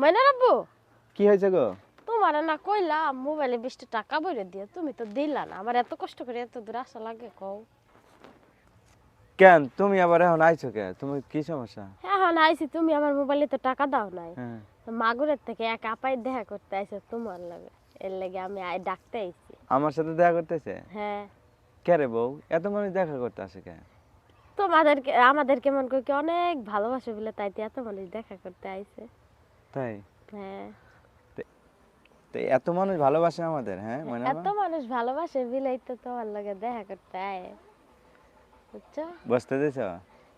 ময়নার আব্বু, কি হয়েছে গো? তোমার না কইলাম মোবাইলে 20 টাকা ভরে দিয়ে, তুমি তো দিলা না। আমার এত কষ্ট করে এত দূর আসা লাগে কও। কেন তুমি আবার এখন আইছো কে? তুমি কি সমস্যা? এখন আইছি, তুমি আমার মোবাইলে তো টাকা দাও নাই। হ্যাঁ। মাগুরের থেকে এক আপাই দেখা করতে আইছে তোমার লাগে, এর লাগে আমি ডাকতে আইছি। আমার সাথে দেখা করতেছে? হ্যাঁ। কে রে বউ, এত মানুষ দেখা করতে আসে কে? তোমাদেরকে আমাদের কেমন করে কি অনেক ভালোবাসে বলে তাই তো এত মানুষ দেখা করতে আইছে। তাই? হ্যাঁ। তো এত মানুষ ভালোবাসে আমাদের, হ্যাঁ ময়না এত মানুষ ভালোবাসে বিলাই তো তোমার লাগে দেখা করতে আয়, বুঝছো? বসতে দিছ?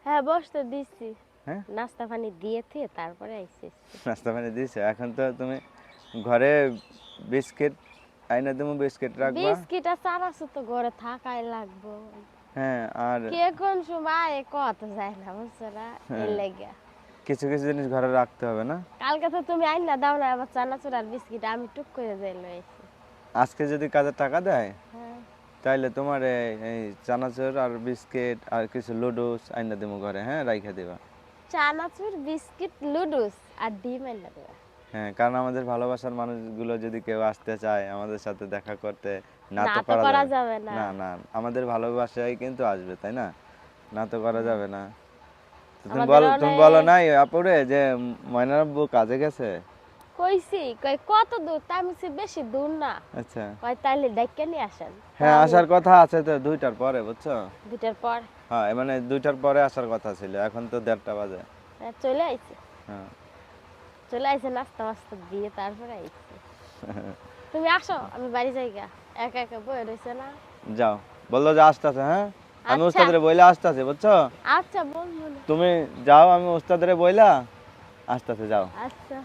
হ্যাঁ, বসতে দিছি। হ্যাঁ, নাস্তা পানি দিয়ে থিয়ে তারপরে আইছিস। নাস্তা পানি দিছ? এখন তো তুমি ঘরে বিস্কিট আইনা তুমি বিস্কিট রাখবা। বিস্কিট আর চানাচু তো ঘরে থাকাই লাগবো। হ্যাঁ, আর কে কোন সময় কত যায় না, বুঝছো না? হ্যাঁ। এর লেগে কিছু কিছু জিনিস ঘরে রাখতে হবে না? কালকে তো তুমি আইনা দাও না আবার চানাচুর আর বিস্কিট, আমি টুক করে যাই লইছি। আজকে যদি কাজে টাকা দেয় হ্যাঁ। তাইলে তোমার এই চানাচুর আর বিস্কিট আর কিছু লুডুস আইনা দিমু ঘরে, হ্যাঁ রাইখা দিবা। চানাচুর, বিস্কিট, লুডুস আর ডিম আইনা দেবা। হ্যাঁ, কারণ আমাদের ভালোবাসার মানুষগুলো যদি কেউ আসতে চায় আমাদের সাথে দেখা করতে, না না তো তো করা করা যাবে যাবে না। না। না, আমাদের ভালোবাসায় কিন্তু আসবে, তাই না? না তো করা যাবে না। তো আমাদের তুমি বলো অনেক নাই আপুরে যে ময়নার আব্বু কাজে গেছে? কইছি, কই কত দূর, তা আমি বলছি বেশি দূর না। আচ্ছা। কই তাইলে ডাইক্কা নিয়ে আসেন। হ্যাঁ, আসার কথা আছে তো 2টার পরে, বুঝছো? দুটার পর হ্যাঁ, মানে 2টার পরে আসার কথা ছিল, এখন তো 1:30টা বাজে। চলে আইছে। হ্যাঁ। চলে আইছে নাস্তা মাস্তা দিয়ে তারপরে আইছে। তুমি আসো, আমি বাড়ি যাই গা। একা একা বয়ে রয়েছে না। যাও, বললো যে আসতেছে, হ্যাঁ আমি আচ্ছা। উস্তাদের বইলা আসতেছি, বুঝছো? আচ্ছা বলবো না। তুমি যাও, আমি উস্তাদের বইলা আসতেছে, যাও। আচ্ছা।